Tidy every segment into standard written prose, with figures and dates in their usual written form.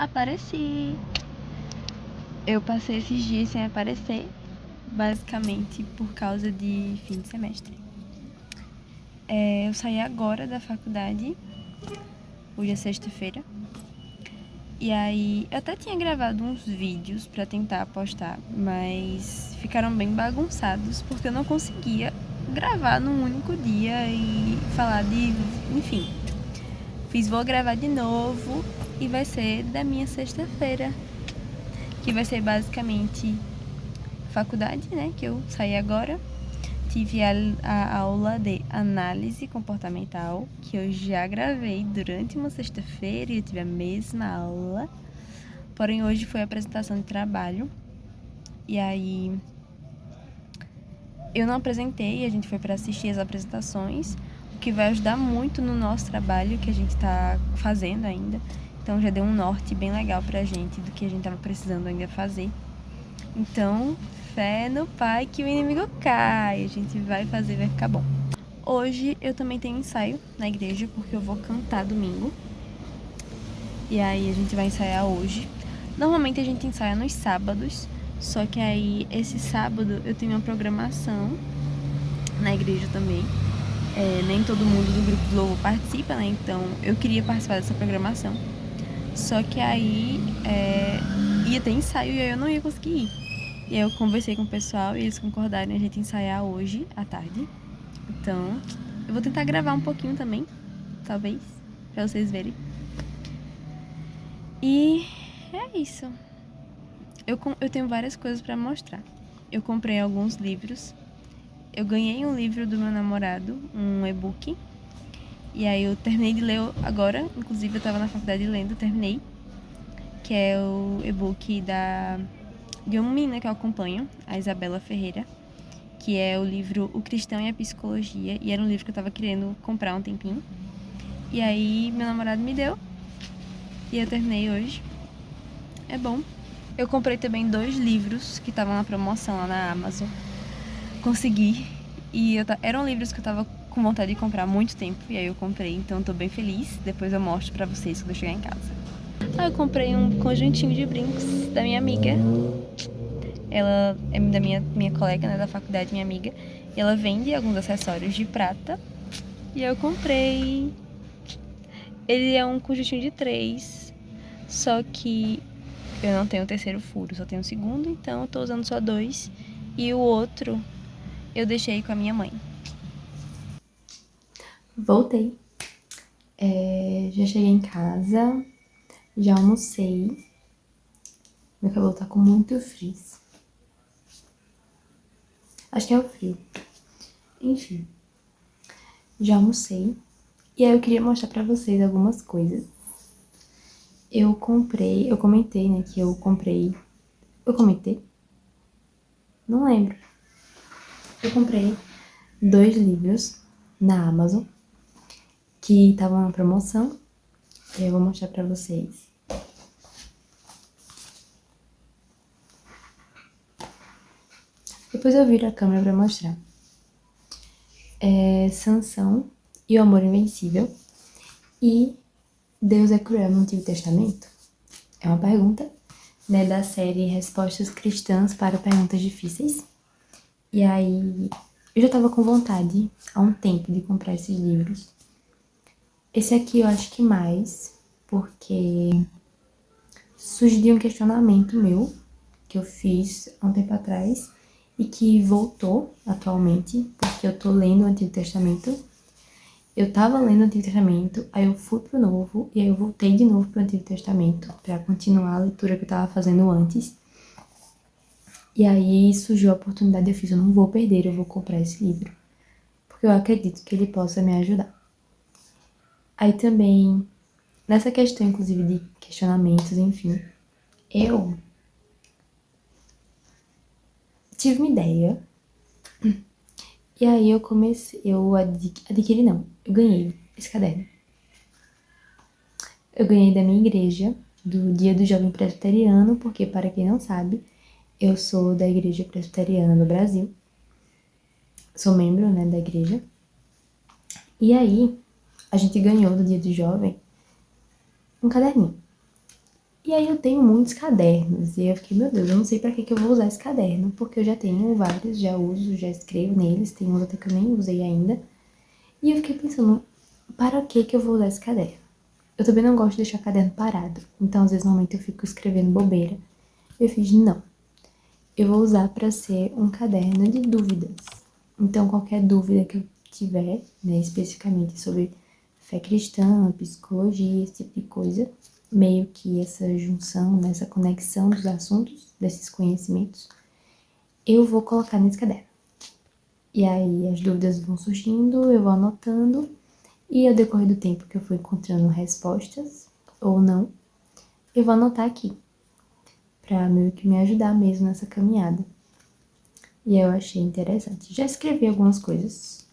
Apareci! Eu passei esses dias sem aparecer, basicamente por causa de fim de semestre. Eu saí agora da faculdade, hoje é sexta-feira, e aí eu até tinha gravado uns vídeos pra tentar postar, mas ficaram bem bagunçados porque eu não conseguia gravar num único dia e falar de... enfim. Vou gravar de novo e vai ser da minha sexta-feira, que vai ser basicamente faculdade, né, que eu saí agora. Tive a aula de análise comportamental, que eu já gravei durante uma sexta-feira e eu tive a mesma aula. Porém, hoje foi a apresentação de trabalho. E aí, eu não apresentei, a gente foi para assistir as apresentações, o que vai ajudar muito no nosso trabalho que a gente tá fazendo ainda. Então, já deu um norte bem legal pra gente do que a gente tava precisando ainda fazer. Então, fé no pai que o inimigo cai. A gente vai fazer, vai ficar bom. Hoje eu também tenho ensaio na igreja, porque eu vou cantar domingo. E aí a gente vai ensaiar hoje. Normalmente a gente ensaia nos sábados, só que aí esse sábado eu tenho uma programação na igreja também. Nem todo mundo do grupo do louvor participa, né? Então eu queria participar dessa programação. Só que aí ia ter ensaio e aí eu não ia conseguir ir. E aí eu conversei com o pessoal e eles concordaram em a gente ensaiar hoje à tarde. Então, eu vou tentar gravar um pouquinho também, talvez, pra vocês verem. E é isso. Eu tenho várias coisas pra mostrar. Eu comprei alguns livros. Eu ganhei um livro do meu namorado, um e-book. E aí eu terminei de ler agora. Inclusive eu tava na faculdade lendo, terminei. Que é o e-book de uma menina que eu acompanho, a Isabela Ferreira. Que é o livro O Cristão e a Psicologia. E era um livro que eu tava querendo comprar há um tempinho. E aí meu namorado me deu. E eu terminei hoje. É bom. Eu comprei também 2 livros que estavam na promoção lá na Amazon. Consegui. E eram livros que eu tava com vontade de comprar há muito tempo. E aí eu comprei, então eu tô bem feliz. Depois eu mostro pra vocês quando eu chegar em casa. Eu comprei um conjuntinho de brincos da minha amiga. Ela é da minha colega, né, da faculdade, minha amiga. E ela vende alguns acessórios de prata. E eu comprei. Ele é um conjuntinho de 3. Só que eu não tenho o terceiro furo, só tenho o segundo, então eu tô usando só 2. E o outro eu deixei com a minha mãe. Voltei. Já cheguei em casa, já almocei. Meu cabelo tá com muito frizz. Acho que é o frio. Enfim, já almocei. E aí eu queria mostrar pra vocês algumas coisas. Eu comentei, né, que eu comprei... Eu comentei? Não lembro. Eu comprei 2 livros na Amazon que estavam na promoção. E eu vou mostrar pra vocês. Depois eu viro a câmera pra mostrar. Sansão e o Amor Invencível. E Deus é Cruel no Antigo Testamento? É uma pergunta, né, da série Respostas Cristãs para Perguntas Difíceis. E aí, eu já tava com vontade há um tempo de comprar esses livros. Esse aqui eu acho que mais, porque surgiu um questionamento meu, que eu fiz há um tempo atrás, e que voltou atualmente, porque eu tô lendo o Antigo Testamento. Eu tava lendo o Antigo Testamento, aí eu fui pro Novo, e aí eu voltei de novo pro Antigo Testamento, pra continuar a leitura que eu tava fazendo antes. E aí surgiu a oportunidade, eu fiz, eu não vou perder, eu vou comprar esse livro, porque eu acredito que ele possa me ajudar. Aí também, nessa questão, inclusive, de questionamentos, enfim, eu tive uma ideia, e aí eu adquiri não, eu ganhei esse caderno. Eu ganhei da minha igreja, do Dia do Jovem Presbiteriano, porque, para quem não sabe, eu sou da Igreja Presbiteriana no Brasil. Sou membro, né, da igreja. E aí, a gente ganhou do Dia do Jovem um caderninho. E aí eu tenho muitos cadernos, e eu fiquei, meu Deus, eu não sei pra que eu vou usar esse caderno, porque eu já tenho vários, já uso, já escrevo neles, tem uns até que eu nem usei ainda. E eu fiquei pensando, para que eu vou usar esse caderno? Eu também não gosto de deixar caderno parado, então às vezes normalmente eu fico escrevendo bobeira. Eu fiz, não, eu vou usar para ser um caderno de dúvidas. Então qualquer dúvida que eu tiver, né, especificamente sobre fé cristã, psicologia, esse tipo de coisa, meio que essa junção, né, essa conexão dos assuntos, desses conhecimentos, eu vou colocar nesse caderno. E aí as dúvidas vão surgindo, eu vou anotando, e ao decorrer do tempo que eu for encontrando respostas, ou não, eu vou anotar aqui, pra meio que me ajudar mesmo nessa caminhada. E eu achei interessante. Já escrevi algumas coisas,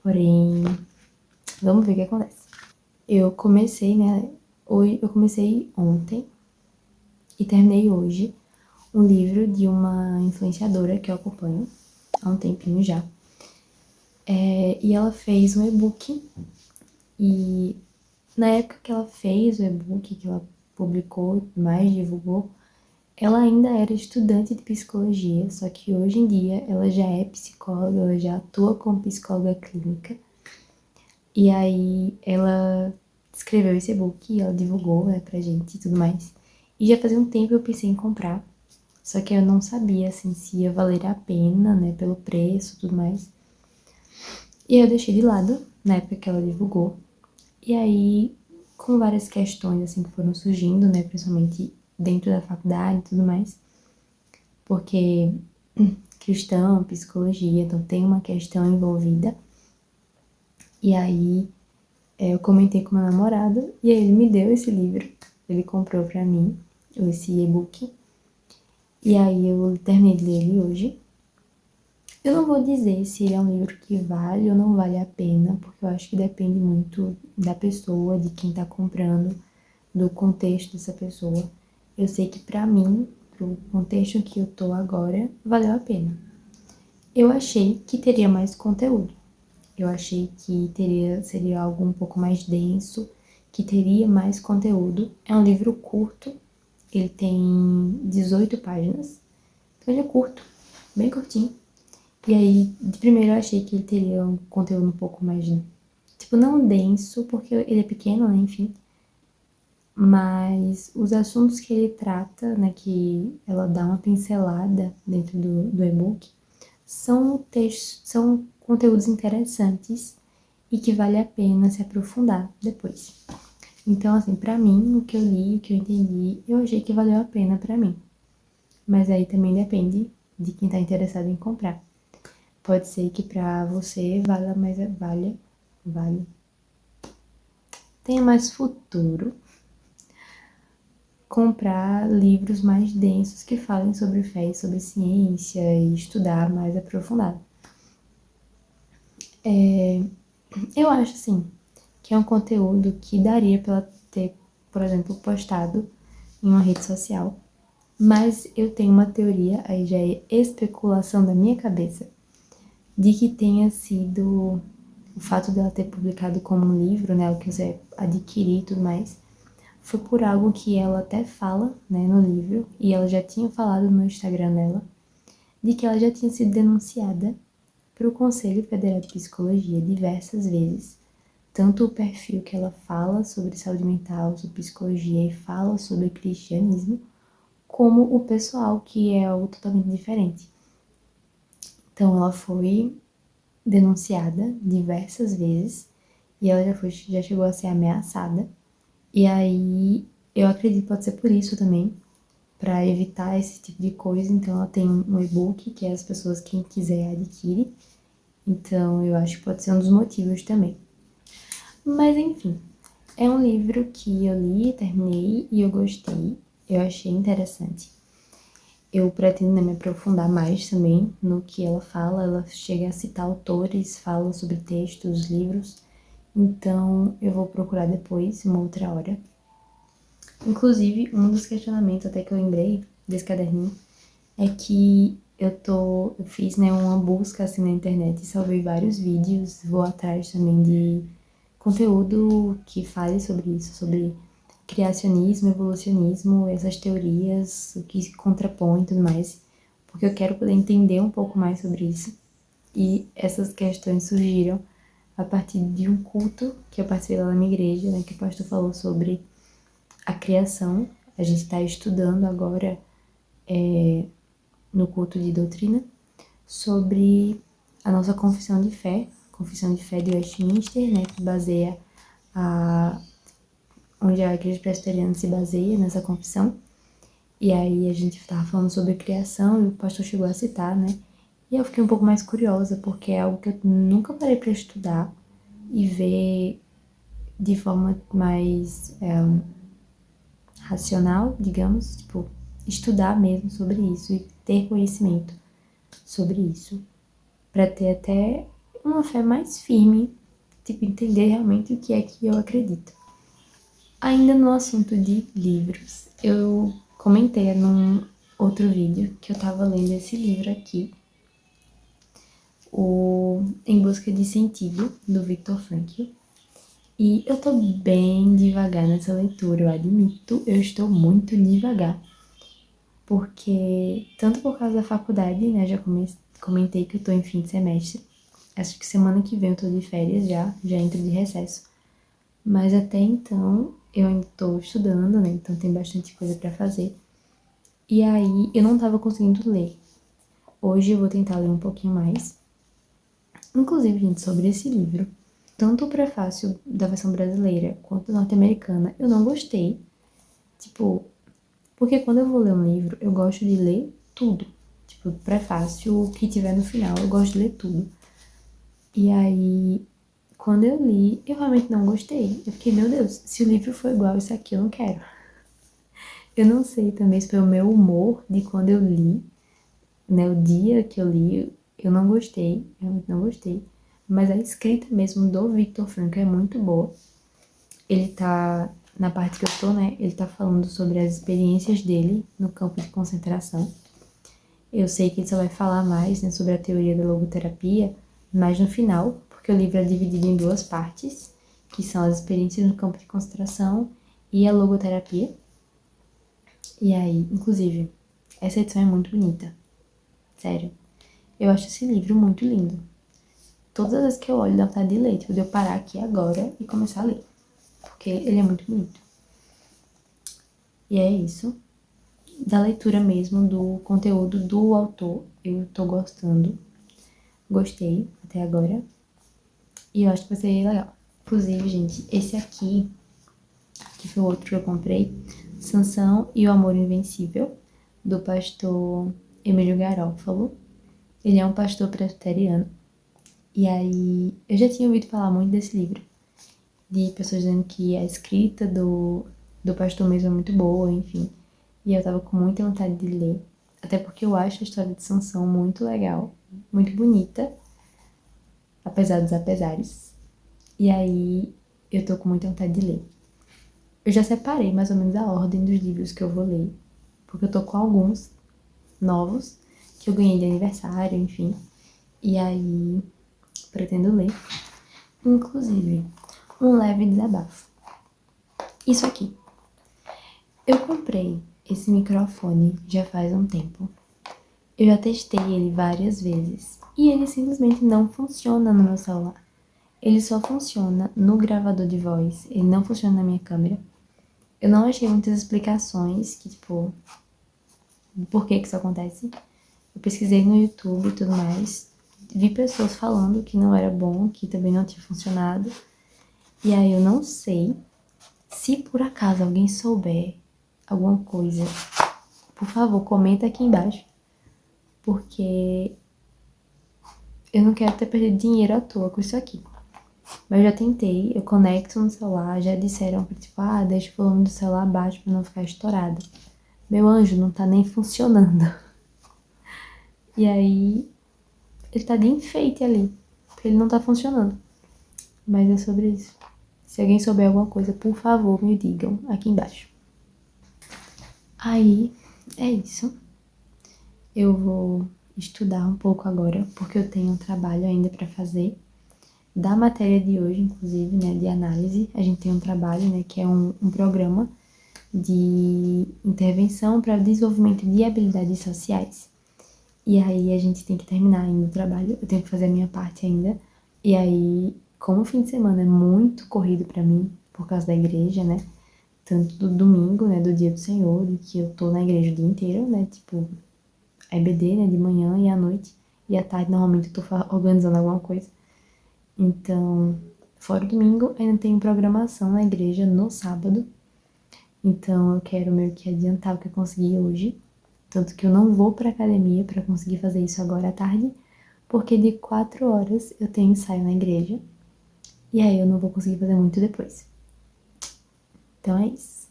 porém, vamos ver o que acontece. Eu comecei, né, eu comecei ontem e terminei hoje um livro de uma influenciadora que eu acompanho há um tempinho já. E ela fez um e-book, e na época que ela fez o e-book, que ela publicou, mais divulgou, ela ainda era estudante de psicologia, só que hoje em dia ela já é psicóloga, ela já atua como psicóloga clínica. E aí ela escreveu esse e-book e ela divulgou, né, pra gente e tudo mais. E já fazia um tempo eu pensei em comprar, só que eu não sabia, assim, se ia valer a pena, né, pelo preço e tudo mais. E aí eu deixei de lado, na época que ela divulgou. E aí, com várias questões, assim, que foram surgindo, né, principalmente dentro da faculdade e tudo mais, porque cristão, psicologia, então tem uma questão envolvida. E aí eu comentei com meu namorado e aí ele me deu esse livro, ele comprou pra mim esse e-book. E aí eu terminei de ler ele hoje. Eu não vou dizer se ele é um livro que vale ou não vale a pena, porque eu acho que depende muito da pessoa, de quem tá comprando, do contexto dessa pessoa. Eu sei que pra mim, pro contexto que eu tô agora, valeu a pena. Eu achei que teria mais conteúdo. Eu achei que seria algo um pouco mais denso, que teria mais conteúdo. É um livro curto, ele tem 18 páginas, então ele é curto, bem curtinho. E aí, de primeiro eu achei que ele teria um conteúdo um pouco mais, tipo, não denso, porque ele é pequeno, né, enfim. Mas os assuntos que ele trata, né, que ela dá uma pincelada dentro do e-book, são textos, são conteúdos interessantes e que vale a pena se aprofundar depois. Então, assim, pra mim, o que eu li, o que eu entendi, eu achei que valeu a pena pra mim. Mas aí também depende de quem tá interessado em comprar. Pode ser que pra você valha mais, vale, tenha mais futuro comprar livros mais densos que falem sobre fé e sobre ciência e estudar mais aprofundado. Eu acho, assim, que é um conteúdo que daria pra ela ter, por exemplo, postado em uma rede social. Mas eu tenho uma teoria, aí já é especulação da minha cabeça, de que tenha sido o fato dela ter publicado como um livro, né, o que você adquirir e tudo mais, foi por algo que ela até fala, né, no livro, e ela já tinha falado no Instagram dela, de que ela já tinha sido denunciada para o Conselho Federal de Psicologia diversas vezes. Tanto o perfil que ela fala sobre saúde mental, sobre psicologia e fala sobre cristianismo, como o pessoal, que é algo totalmente diferente. Então ela foi denunciada diversas vezes e ela já chegou a ser ameaçada. E aí eu acredito que pode ser por isso também, para evitar esse tipo de coisa. Então ela tem um e-book que as pessoas, quem quiser, adquire. Então eu acho que pode ser um dos motivos também. Mas enfim, é um livro que eu li, terminei e eu gostei. Eu achei interessante. Eu pretendo, né, me aprofundar mais também no que ela fala. Ela chega a citar autores, fala sobre textos, livros. Então eu vou procurar depois, uma outra hora. Inclusive, um dos questionamentos até que eu lembrei desse caderninho é que eu fiz, né, uma busca assim na internet e salvei vários vídeos. Vou atrás também de conteúdo que fale sobre isso, sobre criacionismo, evolucionismo, essas teorias, o que se contrapõe e tudo mais, porque eu quero poder entender um pouco mais sobre isso. E essas questões surgiram a partir de um culto que eu participei lá na minha igreja, né, que o pastor falou sobre a criação. A gente está estudando agora no culto de doutrina sobre a nossa confissão de fé de Westminster, né, que baseia onde a igreja presbiteriana se baseia nessa confissão. E aí a gente estava falando sobre criação e o pastor chegou a citar, né? E eu fiquei um pouco mais curiosa, porque é algo que eu nunca parei para estudar e ver de forma mais racional, digamos, tipo, estudar mesmo sobre isso e ter conhecimento sobre isso, para ter até uma fé mais firme, tipo, entender realmente o que é que eu acredito. Ainda no assunto de livros, eu comentei num outro vídeo que eu tava lendo esse livro aqui, o Em Busca de Sentido, do Viktor Frankl. E eu tô bem devagar nessa leitura, eu admito, eu estou muito devagar. Porque, tanto por causa da faculdade, né, já comentei que eu tô em fim de semestre. Acho que semana que vem eu tô de férias já entro de recesso. Mas até então, eu ainda tô estudando, né, então tem bastante coisa pra fazer. E aí, eu não tava conseguindo ler. Hoje eu vou tentar ler um pouquinho mais. Inclusive, gente, sobre esse livro, tanto o prefácio da versão brasileira quanto norte-americana, eu não gostei. Tipo, porque quando eu vou ler um livro, eu gosto de ler tudo. Tipo, prefácio, o que tiver no final, eu gosto de ler tudo. E aí, quando eu li, eu realmente não gostei. Eu fiquei, meu Deus, se o livro for igual esse aqui, eu não quero. Eu não sei também se foi o meu humor de quando eu li, né? O dia que eu li, eu não gostei, realmente não gostei. Mas a escrita mesmo do Viktor Frankl é muito boa. Ele tá, na parte que eu tô, né? Ele tá falando sobre as experiências dele no campo de concentração. Eu sei que ele só vai falar mais, né, sobre a teoria da logoterapia, mais no final, porque o livro é dividido em duas partes, que são as experiências no campo de concentração e a logoterapia. E aí, inclusive, essa edição é muito bonita. Sério. Eu acho esse livro muito lindo. Todas as vezes que eu olho, dá vontade de ler, tipo, de eu parar aqui agora e começar a ler. Porque ele é muito bonito. E é isso. Da leitura mesmo, do conteúdo do autor, eu tô gostando. Gostei até agora. E eu acho que vai ser legal. Inclusive, gente, esse aqui, que foi o outro que eu comprei, Sansão e o Amor Invencível, do pastor Emílio Garófalo. Ele é um pastor presbiteriano. E aí, eu já tinha ouvido falar muito desse livro. De pessoas dizendo que a escrita do pastor mesmo é muito boa, enfim. E eu tava com muita vontade de ler. Até porque eu acho a história de Sansão muito legal, muito bonita, apesar dos apesares. E aí, eu tô com muita vontade de ler. Eu já separei mais ou menos a ordem dos livros que eu vou ler, porque eu tô com alguns novos que eu ganhei de aniversário, enfim. E aí, pretendo ler. Inclusive, um leve desabafo. Isso aqui. Eu comprei esse microfone já faz um tempo. Eu já testei ele várias vezes e ele simplesmente não funciona no meu celular. Ele só funciona no gravador de voz, ele não funciona na minha câmera. Eu não achei muitas explicações que, tipo, por que isso acontece. Eu pesquisei no YouTube e tudo mais, vi pessoas falando que não era bom, que também não tinha funcionado. E aí eu não sei se por acaso alguém souber alguma coisa, por favor, comenta aqui embaixo. Porque eu não quero ter perdido dinheiro à toa com isso aqui. Mas eu já tentei, eu conecto no celular, já disseram que tipo, deixa o volume do celular baixo pra não ficar estourado. Meu anjo, não tá nem funcionando. E aí, ele tá de enfeite ali, porque ele não tá funcionando. Mas é sobre isso. Se alguém souber alguma coisa, por favor, me digam aqui embaixo. Aí, é isso. Eu vou estudar um pouco agora, porque eu tenho um trabalho ainda pra fazer. da matéria de hoje, inclusive, né, de análise. A gente tem um trabalho, né, que é um programa de intervenção para o desenvolvimento de habilidades sociais. E aí a gente tem que terminar ainda o trabalho, eu tenho que fazer a minha parte ainda. E aí, como o fim de semana é muito corrido pra mim, por causa da igreja, né? Tanto do domingo, né, do dia do Senhor, e que eu tô na igreja o dia inteiro, né? Tipo, a EBD, né, de manhã e à noite. E à tarde, normalmente, eu tô organizando alguma coisa. Então, fora o domingo, ainda tenho programação na igreja no sábado. Então, eu quero meio que adiantar o que eu consegui hoje. Tanto que eu não vou pra academia pra conseguir fazer isso agora à tarde, porque de 4 horas eu tenho ensaio na igreja. E aí eu não vou conseguir fazer muito depois. Então é isso.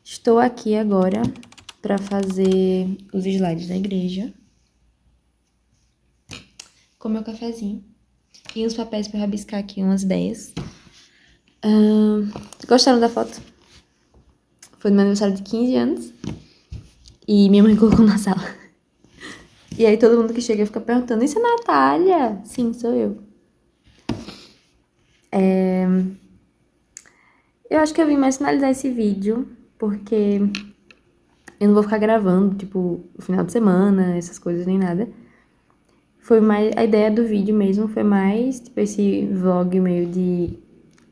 Estou aqui agora para fazer os slides da igreja. Com meu cafezinho. E os papéis para rabiscar aqui umas ideias. Gostaram da foto? Foi no meu aniversário de 15 anos. E minha mãe colocou na sala. E aí todo mundo que chega fica perguntando: isso é Natália? Sim, sou eu. Eu acho que eu vim mais finalizar esse vídeo, porque eu não vou ficar gravando, tipo, no final de semana, essas coisas, nem nada. Foi mais, a ideia do vídeo mesmo foi mais, tipo, esse vlog meio de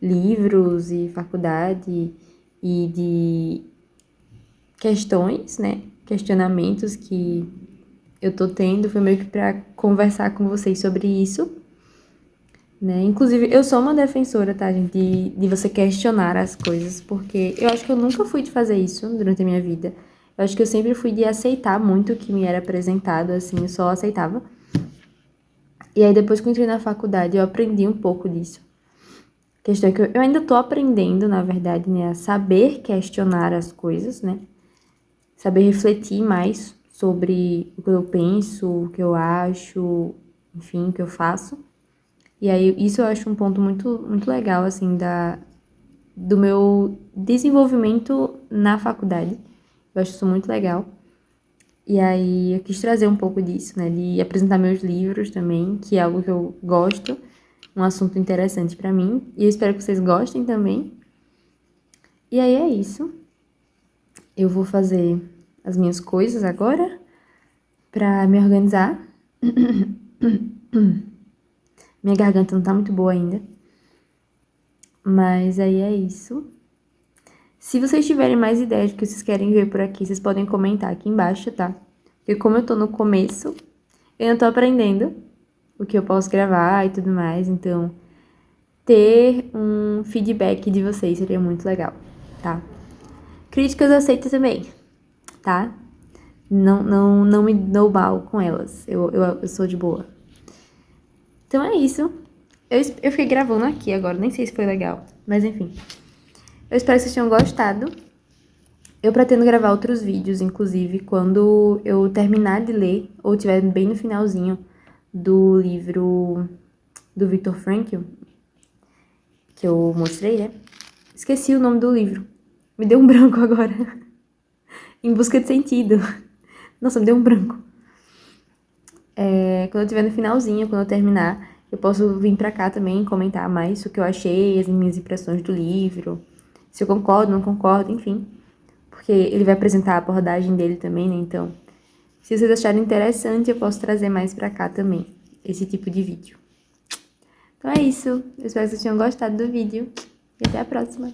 livros e faculdade e de questões, né? Questionamentos que eu tô tendo, foi meio que pra conversar com vocês sobre isso, né? Inclusive, eu sou uma defensora, tá, gente, de você questionar as coisas, porque eu acho que eu nunca fui de fazer isso durante a minha vida. Eu acho que eu sempre fui de aceitar muito o que me era apresentado, assim, eu só aceitava. E aí, depois que eu entrei na faculdade, eu aprendi um pouco disso. A questão é que eu ainda tô aprendendo, na verdade, né, a saber questionar as coisas, né? Saber refletir mais sobre o que eu penso, o que eu acho, enfim, o que eu faço. E aí, isso eu acho um ponto muito, muito legal, assim, do meu desenvolvimento na faculdade. Eu acho isso muito legal. E aí, eu quis trazer um pouco disso, né? De apresentar meus livros também, que é algo que eu gosto, um assunto interessante pra mim. E eu espero que vocês gostem também. E aí, é isso. Eu vou fazer as minhas coisas agora pra me organizar. Minha garganta não tá muito boa ainda. Mas aí é isso. Se vocês tiverem mais ideias do que vocês querem ver por aqui, vocês podem comentar aqui embaixo, tá? Porque como eu tô no começo, eu não tô aprendendo o que eu posso gravar e tudo mais, então ter um feedback de vocês seria muito legal, tá? Críticas eu aceito também, tá? Não me dou mal com elas, eu sou de boa. Então é isso. Eu fiquei gravando aqui agora, nem sei se foi legal, mas enfim. Eu espero que vocês tenham gostado. Eu pretendo gravar outros vídeos, inclusive, quando eu terminar de ler, ou estiver bem no finalzinho do livro do Viktor Frankl, que eu mostrei, né? Esqueci o nome do livro. Me deu um branco agora. Em busca de sentido. Nossa, me deu um branco. Quando eu estiver no finalzinho, quando eu terminar, eu posso vir pra cá também comentar mais o que eu achei, as minhas impressões do livro, se eu concordo, não concordo, enfim. Porque ele vai apresentar a abordagem dele também, né? Então, se vocês acharem interessante, eu posso trazer mais pra cá também, esse tipo de vídeo. Então é isso. Eu espero que vocês tenham gostado do vídeo. E até a próxima.